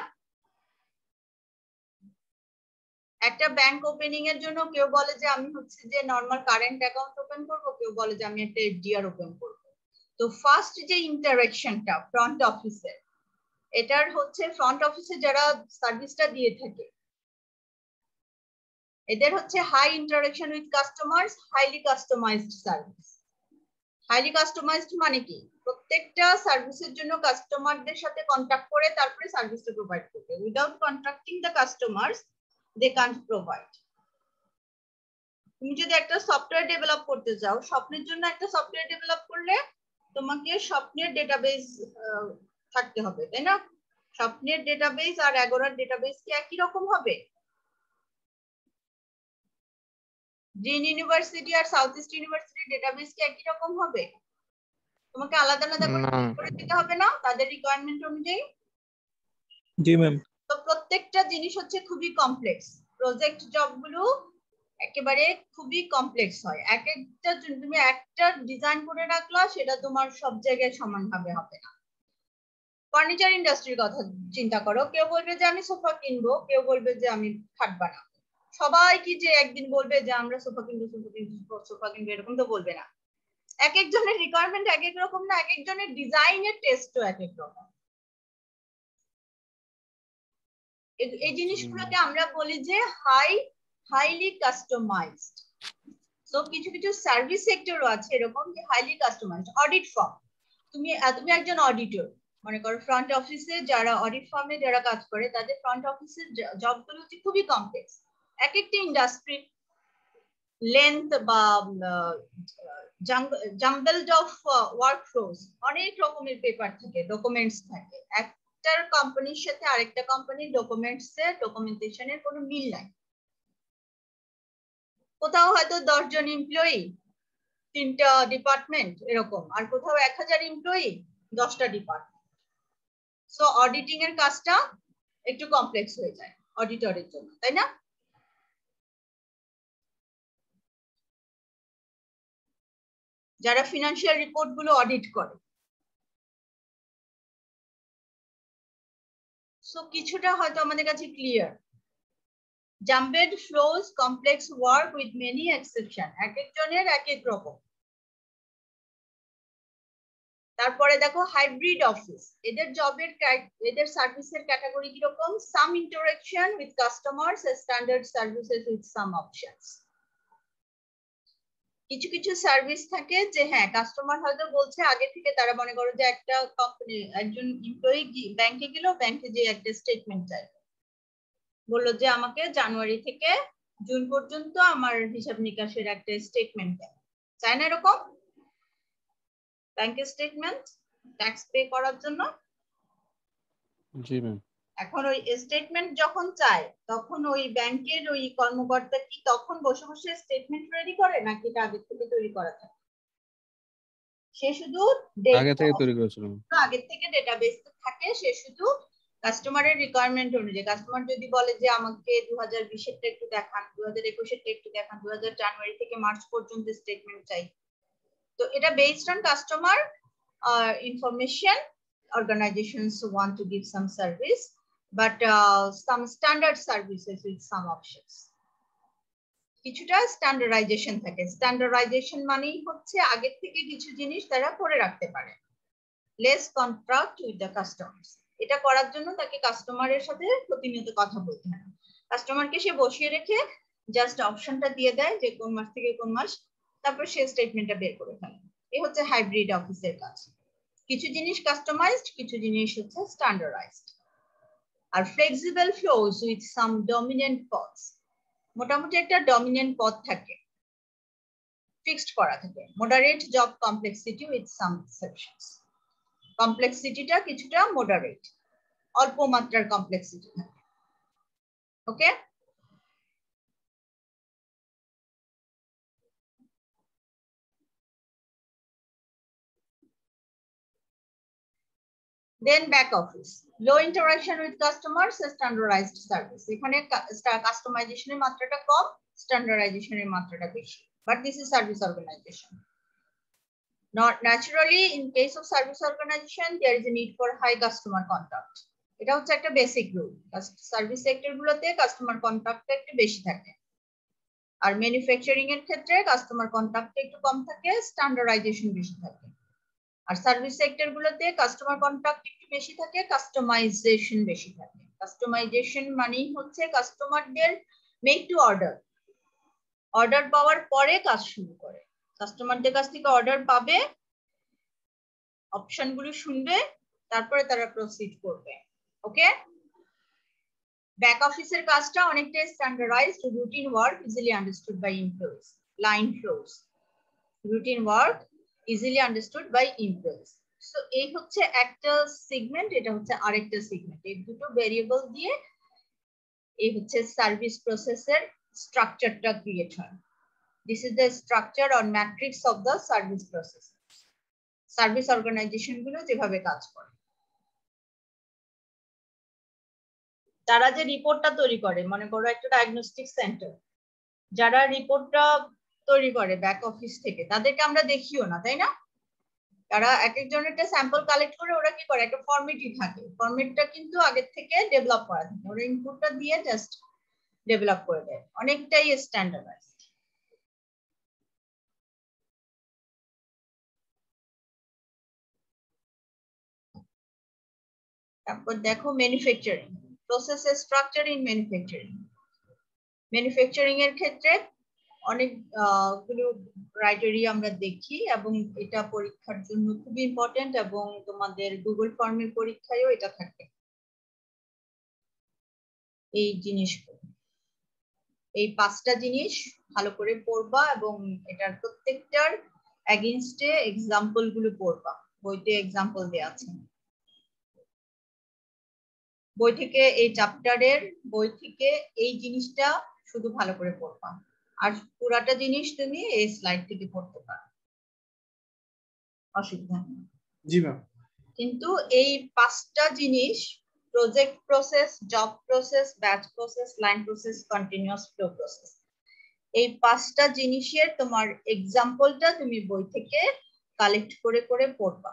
একটা ব্যাংক ওপেনিং এর জন্য কেউ বলে যে আমি হচ্ছে যে নরমাল কারেন্ট অ্যাকাউন্ট ওপেন করব, কেউ বলে যে আমি একটা এফডিআর ওপেন করব। তো ফার্স্ট যে ইন্টারেকশনটা ফ্রন্ট অফিসে, এটার হচ্ছে ফ্রন্ট অফিসে যারা সার্ভিসটা দিয়ে থাকে এদের হচ্ছে high interaction with customers, highly customised service. Highly customised মানে কি? প্রত্যেকটা সার্ভিসের জন্য কাস্টমারদের সাথে কন্টাক্ট করে তারপরে সার্ভিসটা প্রোভাইড করবে। Without contacting the customers they can't provide. তুমি যদি একটা সফটওয়্যার ডেভেলপ করতে চাও, স্বপ্নের জন্য একটা সফটওয়্যার ডেভেলপ করলে তোমাকে স্বপ্নের ডেটাবেস থাকতে হবে, তাই না? স্বপ্নের ডেটাবেস আর এগোরার ডেটাবেস কি একই রকম হবে? গ্রিন ইউনিভার্সিটি আর সাউথ ইস্ট ইউনিভার্সিটির ডেটাবেস কি একই রকম হবে? তোমাকে আলাদা আলাদা করে দিতে হবে না তাদের রিকোয়ারমেন্ট অনুযায়ী? জি ম্যাম। তো প্রত্যেকটা জিনিস হচ্ছে খুবই কমপ্লেক্স। প্রজেক্ট জবগুলো একেবারে খুবই কমপ্লেক্স হয়। এক একটা তুমি একটা ডিজাইন করে রাখলা, সেটা তোমার সব জায়গায় সমানভাবে হবে না। ফার্নিচার ইন্ডাস্ট্রির কথা চিন্তা করো, কেউ বলবে যে আমি সোফা কিনবো, কেউ বলবে যে আমি খাট বানাবো। সবাই কি যে একদিন বলবে যে আমরা সোফা কিনবো এরকম তো বলবে না। এক একজনের রিকোয়ারমেন্ট এক এক রকম না, এক একজনের ডিজাইনের টেস্টও এক এক রকম। এই জিনিসগুলোকে আমরা বলি যে হাইলি কাস্টমাইজড। তো কিছু কিছু সার্ভিস সেক্টরও আছে এরকম যে হাইলি কাস্টমাইজড। অডিট ফার্ম, তুমি একজন অডিটর, মনে করো ফ্রন্ট অফিসে যারা অডিট ফার্মে যারা কাজ করে তাদের ফ্রন্ট অফিসের জবগুলো হচ্ছে খুবই কমপ্লেক্স। এক একটা ইন্ডাস্ট্রি লেন্থ বা জাম্বলড অফ ওয়ার্ক ফ্লোস, অনেক রকমের পেপার থাকে, ডকুমেন্টস থাকে। একটা কোম্পানির সাথে আরেকটা কোম্পানির ডকুমেন্টেশনের কোনো মিল নাই। কোথাও হয়তো 10 জন এমপ্লয়ি, 3টা ডিপার্টমেন্ট এরকম, আর কোথাও 1000 এমপ্লয়ি, 10টা ডিপার্টমেন্ট। সো অডিটিং এর কাজটা একটু কমপ্লেক্স হয়ে যায় অডিটরের জন্য, তাই না? যারা ফিনান্সিয়াল রিপোর্ট গুলো অডিট করে। সো কিছুটা হয়তো আমাদের কাছে clear. Jumped flows, complex work with many exception, এক একজনের এক এক রকম। তারপরে দেখো হাইব্রিড অফিস, এদের জবের এদের সার্ভিসের ক্যাটাগরি কিরকম? Some interaction with customers, standard services with some options. কিছু কিছু সার্ভিস থাকে যে হ্যাঁ কাস্টমার হয়তো বলছে আগে থেকে, তারা মনে করো যে একটা কোম্পানি একজন এমপ্লয়ি ব্যাংকে গেল, ব্যাংকে যে একটা স্টেটমেন্ট চাই, বললো যে আমাকে জানুয়ারি থেকে জুন পর্যন্ত আমার হিসাব নিকাশের একটা স্টেটমেন্ট দেয়, চায় না এরকম ব্যাংকের স্টেটমেন্ট ট্যাক্স পে করার জন্য? জি ম্যাম। এখন ওই স্টেটমেন্ট যখন চায় তখন ওই ব্যাংকের ওই কর্মকর্তা কি তখন বসে বসে স্টেটমেন্ট রেডি করে, নাকি এটা আগে থেকে তৈরি করা থাকে? সে শুধু আগে থেকে তৈরি করেছিল। আগে থেকে ডেটাবেস থাকে, সে শুধু কাস্টমারের রিকোয়ারমেন্ট অনুযায়ী, কাস্টমার যদি বলে যে আমাকে 2020-এরটা একটু দেখান, 2021-এরটা একটু দেখান, 2000 জানুয়ারি থেকে মার্চ পর্যন্ত স্টেটমেন্ট চাই, তো এটা based on customer information, organizations want to give some service, but some standard services with some options. কিছুটা স্ট্যান্ডার্ডাইজেশন থাকে। স্ট্যান্ডার্ডাইজেশন মানেই হচ্ছে আগে থেকে কিছু জিনিস তারা করে রাখতে পারে, less contract with the customers. এটা করার জন্য তাকে কাস্টমারের সাথে প্রতিনিয়ত কথা বলতে হয়, কাস্টমারকে সে বসিয়ে রেখে জাস্ট অপশনটা দিয়ে দেয় যে কোন মাস থেকে কোন মাস, তারপর সে স্টেটমেন্টটা বের করে ফেলে। এই হচ্ছে হাইব্রিড অফিসের কাজ। কিছু জিনিস কাস্টমাইজড, কিছু জিনিস হচ্ছে স্ট্যান্ডার্ডাইজড। আর flexible flows with some dominant paths, মোটামুটি একটা ডমিনেন্ট পথ থাকে, ফিক্সড করা থাকে। Moderate job complexity with some exceptions, কমপ্লেক্সিটিটা কিছুটা মডারেট, অল্প মাত্রার কমপ্লেক্সিটি থাকে। Okay, then back office, low interaction with customers, standardized service. এখানে কাস্টমাইজেশনের মাত্রাটা কম, স্ট্যান্ডার্ডাইজেশনের মাত্রাটা বেশি, but this is service organization. Not naturally, in case of service organization, there is a need for high customer contact. এটা হচ্ছে একটা বেসিক রুল। সার্ভিস সেক্টর গুলোতে কাস্টমার কন্টাক্ট একটু বেশি থাকে, আর ম্যানুফ্যাকচারিং এর ক্ষেত্রে কাস্টমার কন্টাক্ট একটু কম থাকে, স্ট্যান্ডার্ডাইজেশন বেশি থাকে। আর সার্ভিস সেক্টর গুলোতে কাস্টমার কন্টাক্ট একটু বেশি থাকে, কাস্টমাইজেশন বেশি থাকে। কাস্টমাইজেশন মানেই হচ্ছে কাস্টমারদের মেক টু অর্ডার, অর্ডার পাওয়ার পরে কাজ শুরু করে, কাস্টমারদের কাছ থেকে অর্ডার পাবে, অপশন গুলো শুনবে, তারপরে তারা প্রসিড করবে। ওকে, ব্যাক অফিসের কাজটা অনেকটাই standardised, routine work easily understood by employees, line flows, routine work easily understood by employees. So এই হচ্ছে একটা সেগমেন্ট, এটা হচ্ছে আরেকটা সেগমেন্ট। এই দুটো ভেরিয়েবল দিয়ে এই হচ্ছে সার্ভিস প্রসেসের স্ট্রাকচারটা ক্রিয়েট হয়। This is the structure or matrix of the service process. Service organisation গুলো যেভাবে কাজ করে, তারা যে রিপোর্টটা তৈরি করে, মনে করো একটা ডায়াগনস্টিক সেন্টার, যারা রিপোর্টটা তৈরি করে ব্যাক অফিস থেকে, তাদেরকে আমরা দেখিও না, তাই না? তারা এক একজনের একটা স্যাম্পল কালেক্ট করে, ওরা কি করে, একটা ফরম্যাটই থাকে, ফরম্যাটটা কিন্তু আগের থেকে ডেভেলপ করা থাকে, ওরা ইনপুটটা দিয়ে জাস্ট ডেভেলপ করে দেয়, অনেকটাই স্ট্যান্ডার্ডাইজড। তারপর দেখো manufacturing, process structure in manufacturing. Manufacturing এর ক্ষেত্রে অনেকগুলো ক্রাইটেরিয়া আমরা দেখি, এবং এটা পরীক্ষার জন্য খুবই ইম্পর্টেন্ট, এবং তোমাদের গুগল ফর্মের পরীক্ষায়ও এটা থাকে। এই জিনিসগুলো, এই 5টা জিনিস ভালো করে পড়বা, এবং এটার প্রত্যেকটার এগেইনস্টে এক্সাম্পল গুলো পড়বা, বইতে এক্সাম্পল দেওয়া আছে। বই থেকে এই চ্যাপ্টারের বই থেকে এই জিনিসটা শুধু ভালো করে পড়বা, আর পুরাটা জিনিস তুমি এই স্লাইড থেকে পড়তে পারো, অসুবিধা নেই। জি ম্যাম। কিন্তু এই 5টা জিনিস, project process, job process, batch process, line process, continuous flow process, এই 5টা জিনিসের তোমার এক্সাম্পলটা তুমি বই থেকে কালেক্ট করে করে পড়বা।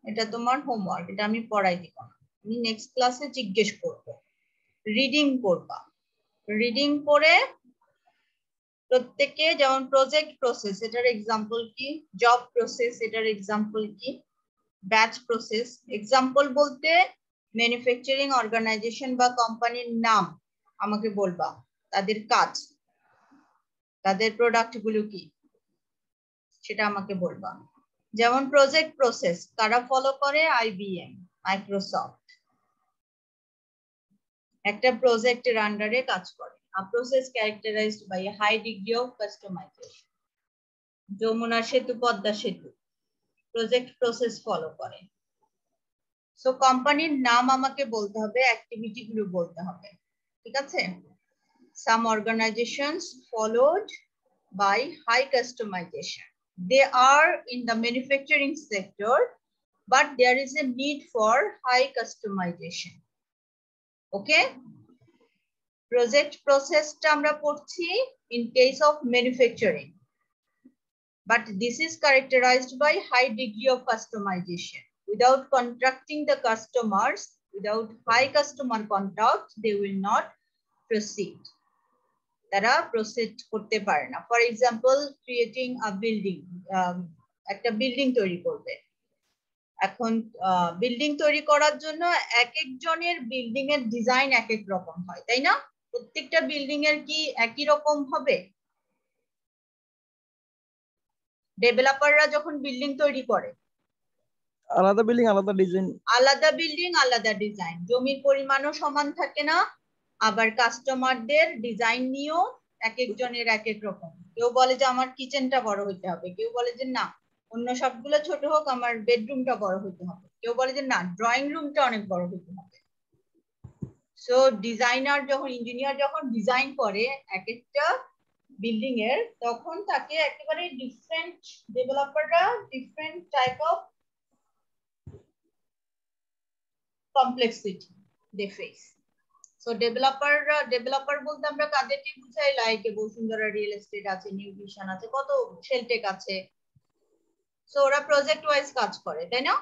এটা তোমার হোমওয়ার্ক, এটা আমি পড়াই দিব না, আমি নেক্সট ক্লাসে জিজ্ঞেস করব। রিডিং করবা, রিডিং করে প্রত্যেককে, যেমন প্রজেক্ট প্রসেস এটার এক্সাম্পল কি, জব প্রসেস এটার এক্সাম্পল কি, ব্যাচ প্রসেস এক্সাম্পল বলতে ম্যানুফ্যাকচারিং অর্গানাইজেশন বা কোম্পানির নাম আমাকে বলবা, তাদের কাজ, তাদের প্রোডাক্ট গুলো কি সেটা আমাকে বলবা। যেমন প্রজেক্ট প্রসেস কারা ফলো করে, আইবিএম, মাইক্রোসফট একটা প্রজেক্টের আন্ডারে কাজ করে। A process characterized by a high degree of customization. Jamuna সেতু, পদ্মা সেতু প্রজেক্ট প্রসেস ফলো করে। সো কোম্পানির নাম আমাকে বলতে হবে, অ্যাক্টিভিটি গুলো বলতে হবে, ঠিক আছে? Some organizations followed by high customization. They are in the manufacturing sector, but there is a need for high customization. Okay? Project process টা আমরা পড়ছি in case of manufacturing, but this is characterized by high degree of customization. Without contracting the customers, without high customer contact, they will not proceed. তারা proceed করতে পারে না। For example, creating a building, একটা building তৈরি করবে। এখন building তৈরি করার জন্য এক একজনের বিল্ডিং এর ডিজাইন এক এক রকম হয়, তাই না? প্রত্যেকটা বিল্ডিং এর কি একই রকম হবে? ডেভেলপাররা যখন বিল্ডিং তৈরি করে, আলাদা বিল্ডিং আলাদা ডিজাইন, আলাদা বিল্ডিং আলাদা ডিজাইন, জমির পরিমাণও সমান থাকে না, আবার কাস্টমারদের ডিজাইন নিয়েও এক একজনের এক এক রকম। কেউ বলে যে আমার কিচেনটা বড় হইতে হবে, কেউ বলে যে না অন্য সবগুলো ছোট হোক, আমার বেডরুমটা বড় হইতে হবে, কেউ বলে যে না ড্রয়িং রুমটা অনেক বড় হইতে হবে। সো ডিজাইনার যখন, ইঞ্জিনিয়ার যখন ডিজাইন করে এক একটা বিল্ডিং এর, তখন তাকে একেবারে ডিফারেন্ট, ডেভেলপাররা different type of complexity they face. So developer বলতে আমরা কাদেরকে বুঝাই, লাইক বসুন্ধরা রিয়েল এস্টেট আছে, নিউ ভিশন আছে, কত শেলটেক আছে। সো ওরা প্রজেক্ট ওয়াইজ কাজ করে, তাই না?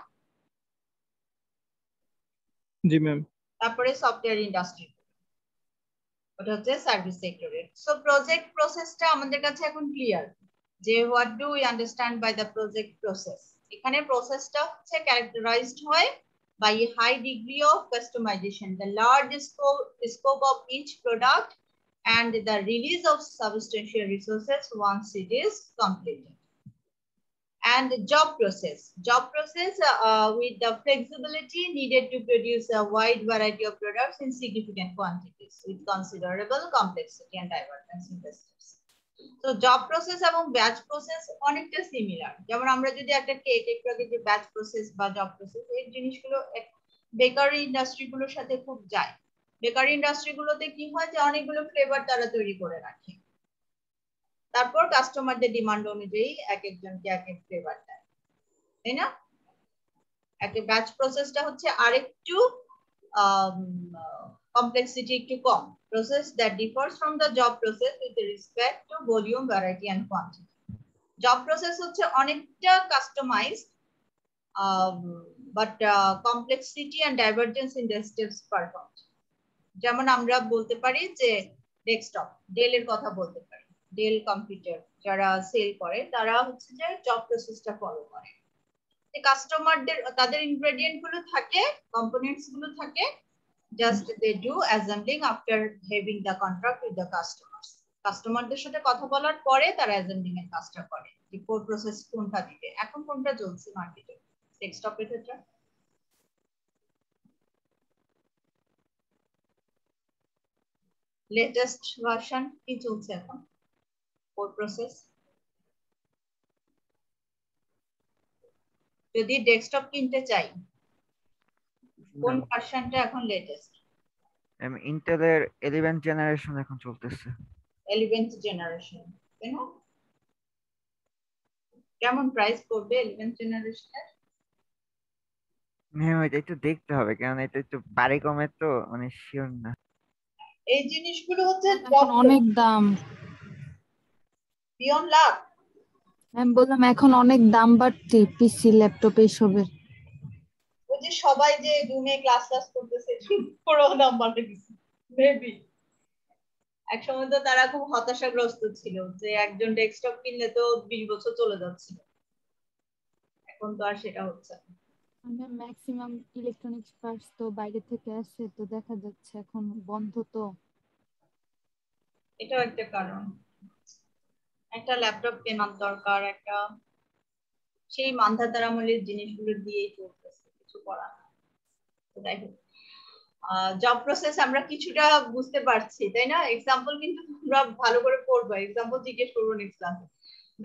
জি ম্যাম। তারপরে সফটওয়্যার ইন্ডাস্ট্রি, ওটা হচ্ছে সার্ভিস সেক্টরের। সো প্রজেক্ট প্রসেসটা আমাদের কাছে এখন ক্লিয়ার যে what do we understand by the project process. এখানে প্রসেসটা হচ্ছে ক্যারেক্টারাইজড হয় by a high degree of customization, the large scope of each product, and the release of substantial resources once it is completed. And the job process with the flexibility needed to produce a wide variety of products in significant quantities with considerable complexity and divergence in the steps. So job process এবং batch process অনেকটা similar. যেমন আমরা যদি একটা cake, একটু আগে যে batch process বা জব প্রসেস, এই জিনিসগুলো বেকারি ইন্ডাস্ট্রি গুলোর সাথে খুব যায়। বেকারি ইন্ডাস্ট্রি গুলোতে কি হয় যে অনেকগুলো ফ্লেভার তারা তৈরি করে রাখে, তারপর কাস্টমারদের ডিমান্ড অনুযায়ী এক একজনকে এক এক ফ্লেভার দেয়, তাই না? একটা ব্যাচ প্রসেসটা হচ্ছে আরেকটু complexity একটু কম, process that differs from the job process with respect to volume, variety and quantity. Job process হচ্ছে অনেকটা customized, but complexity and divergence in the steps performed. যেমন আমরা বলতে পারি যে ডেস্কটপ, ডেল এর কথা বলতে পারি, ডেল কম্পিউটার যারা সেল করে তারা হচ্ছে যে জব প্রসেসটা ফলো করে। কাস্টমারদের তাদের ইনগ্রেডিয়েন্ট গুলো থাকে, কম্পোনেন্টস গুলো থাকে, just they do assembling after having the contract with the customers. কাস্টমারদের সাথে কথা বলার পরে তারা অ্যাসেম্বলিং এর কাজটা করে, যে কোর প্রসেস কোনটা দিবে। এখন কোনটা চলছে মার্কেটে ডেস্কটপের ক্ষেত্রে? লেটেস্ট ভার্সন কি চলছে এখন কোর প্রসেস? যদি ডেস্কটপ কিনতে চাই কোন ভার্সনটা এখন লেটেস্ট? ইন্টেলের 11th জেনারেশন এখন চলতেছে। 11th জেনারেশন, তাই না? কেমন প্রাইস পড়বে 11th জেনারেশনের? হ্যাঁ এটা একটু দেখতে হবে, কারণ এটা একটু বাড়ি কমে তো, মানে শিওর না। এই জিনিসগুলো হচ্ছে অনেক দাম। বিয়ন্ড লাভ। আমি বললাম এখন অনেক দাম বাড়ছে পিসি ল্যাপটপ এইসবের। ওই যে সবাই যে জুমে ক্লাস করতেছে পুরো নাম্বার দিচ্ছে মেবি। একসময় তো তারা খুব হতাশাগ্রস্ত ছিল যে একজন ডেস্কটপ কিনলে তো 20 বছর চলে যাচ্ছিল, এখন তো আর সেটা হচ্ছে না। আমরা ম্যাক্সিমাম ইলেকট্রনিক্স পার্টস তো বাইরে থেকে আসে, তো দেখা যাচ্ছে এখন বন্ধ তো। এটাও একটা কারণ। একটা ল্যাপটপ কেনার দরকার, একটা সেই মান্ধাতার আমলের জিনিসগুলো দিয়েই চলতেছে, কিছু করার না। তো যাই হোক, জব প্রসেস আমরা কিছুটা বুঝতে পারছি তাই না? এক্সাম্পল কিন্তু তোমরা ভালো করে পড়বা, এক্সাম্পল জিজ্ঞেস করবো নেক্সট ক্লাসে।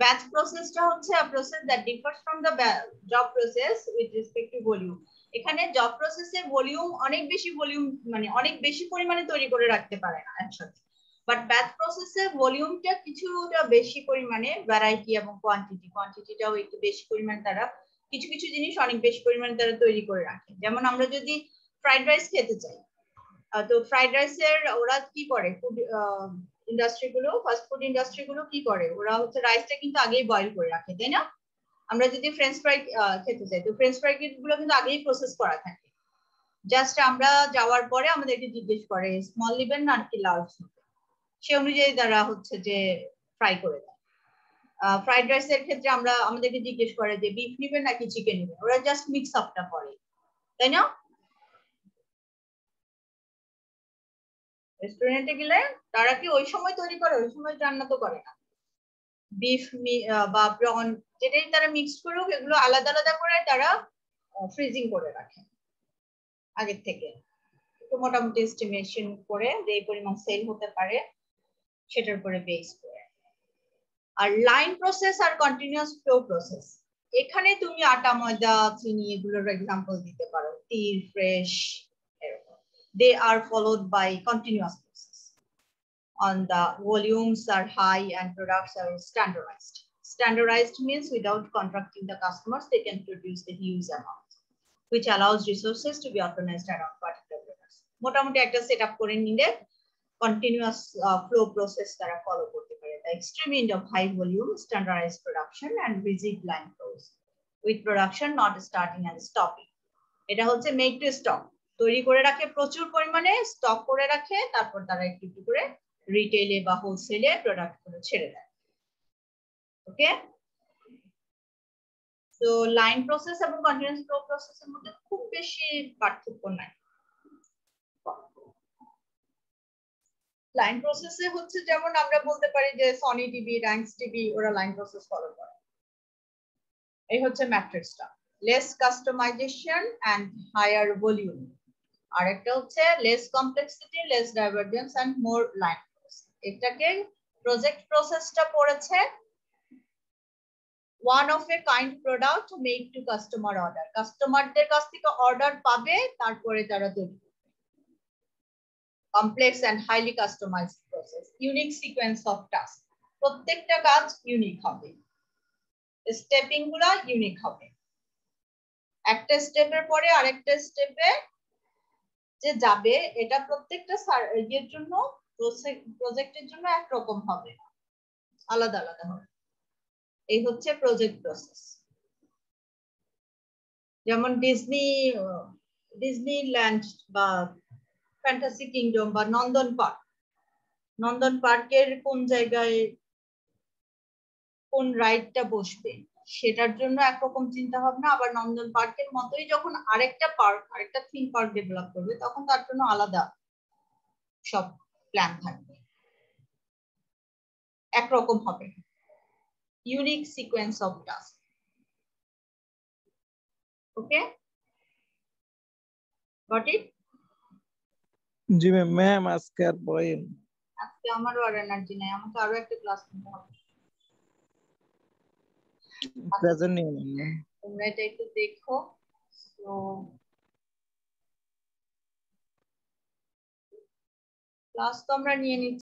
ব্যাচ প্রসেসটা হচ্ছে a process that differs from the job process with respect to volume. এখানে জব প্রসেসের ভলিউম অনেক বেশি, ভলিউম মানে অনেক বেশি পরিমাণে তৈরি করে রাখতে পারে না একসাথে, বাট ব্যাচ প্রসেসের ভলিউমটা কিছুটা বেশি পরিমাণে, ভ্যারাইটি এবং কোয়ান্টিটিটাও একটু বেশি পরিমাণে তারা কিছু কিছু জিনিস অনেক বেশি পরিমাণে তারা তৈরি করে রাখে। যেমন আমরা যদি ফ্রাইড রাইস খেতে চাই, তো ফ্রাইড রাইসের ওরা কি করে, ফুড ইন্ডাস্ট্রি গুলো, ফাস্ট ফুড ইন্ডাস্ট্রি গুলো কি করে, ওরা হচ্ছে রাইসটা কিন্তু আগেই বয়েল করে রাখে তাই না? আমরা যদি ফ্রেঞ্চ ফ্রাই খেতে চাই, তো ফ্রেঞ্চ ফ্রাই গুলো কিন্তু আগেই প্রসেস করা থাকে, জাস্ট আমরা যাওয়ার পরে আমাদেরকে জিজ্ঞেস করে স্মল নিবেন না কি লার্জ, সে অনুযায়ী তারা হচ্ছে যে ফ্রাই করে দেয়। ফ্রাইড রাইসের ক্ষেত্রে আমরা আমাদেরকে জিজ্ঞেস করে যে বিফ নিবেন নাকি চিকেন নিবেন, ওরা জাস্ট মিক্স আপটা করে তাই না? রেস্টুরেন্টে গেলে তারা কি ওই সময় তৈরি করে, ওই সময় রান্না তো করে না। বিফ বা প্রন যেটাই তারা মিক্স করুক, এগুলো আলাদা আলাদা করে তারা ফ্রিজিং করে রাখে আগের থেকে, তো মোটামুটি এস্টিমেশন করে যে এই পরিমাণ সেল হতে পারে সেটার উপরে বেস করে। আর লাইন প্রসেস আর কন্টিনিউয়াস ফ্লো প্রসেস, এখানে তুমি আটা ময়দা চিনি এগুলোর এক্সাম্পল দিতে পারো, টির ফ্রেশ এরকম। They are followed by continuous process on the volumes are high and products are standardized. Standardized means without contracting the customers, they can produce the huge amount, which allows resources to be organized around particular products. মোটামুটি একটা setup করে নিলে continuous flow process তারা follow করতে পারে। The extreme end of high volume standardized production and rigid line flows with production not starting and stopping. এটা হচ্ছে made to stock, তৈরি করে রাখে প্রচুর পরিমাণে, স্টক করে রাখে, তারপর তারা একটু একটু করে রিটেইলে বা হোলসেলে প্রোডাক্ট গুলো ছেড়ে দেয়। ওকে, তো লাইন প্রসেস এবং কন্টিনিউয়াস ফ্লো প্রসেসের মধ্যে খুব বেশি পার্থক্য নাই। লাইন প্রসেসে হচ্ছে যেমন আমরা বলতে পারি যে সনি টিভি, র্যাঙ্কস টিভি, ওরা লাইন প্রসেস ফলো করে। এই হচ্ছে ম্যাট্রিক্সটা, less customization and higher volume. আর একটা হচ্ছে less complexity, less divergence and more line. এটাকে প্রজেক্ট প্রসেসটা পড়েছে one of a kind product made to customer order, কাস্টমারদের কাছ থেকে অর্ডার পাবে তারপরে তারা তৈরি করবে। Complex and highly customised process, unique sequence of task, প্রত্যেকটা কাজ ইউনিক হবে, স্টেপিং গুলো ইউনিক হবে, একটা স্টেপের পরে আরেকটা স্টেপে যে যাবে এটা প্রত্যেকটা এর জন্য প্রজেক্টের জন্য একরকম হবে, আলাদা আলাদা হবে। এই হচ্ছে প্রজেক্ট প্রসেস। যেমন ডিজনিল্যান্ড বা ফ্যান্টাসি কিংডম বা নন্দন পার্ক, নন্দন পার্কের কোন জায়গায় কোন রাইডটা বসবে সেটার জন্য একরকম চিন্তা ভাবনা, আবার নন্দন পার্কের মতোই যখন আরেকটা পার্ক, আরেকটা থিম পার্ক ডেভেলপ করবে তখন তার জন্য আলাদা সব প্ল্যান থাকবে, একরকম হবে, unique sequence of task. Okay, got it? G ma'am, আজকে আর পড়াইন। আজকে আমারও আর এনার্জি নাই, আমাকে আরো একটা ক্লাস নিতে হবে। প্রেজেন্ট নিয়ে নেন। তোমরা এটা একটু দেখো। তো ক্লাস তো আমরা নিয়ে নিচ্ছি।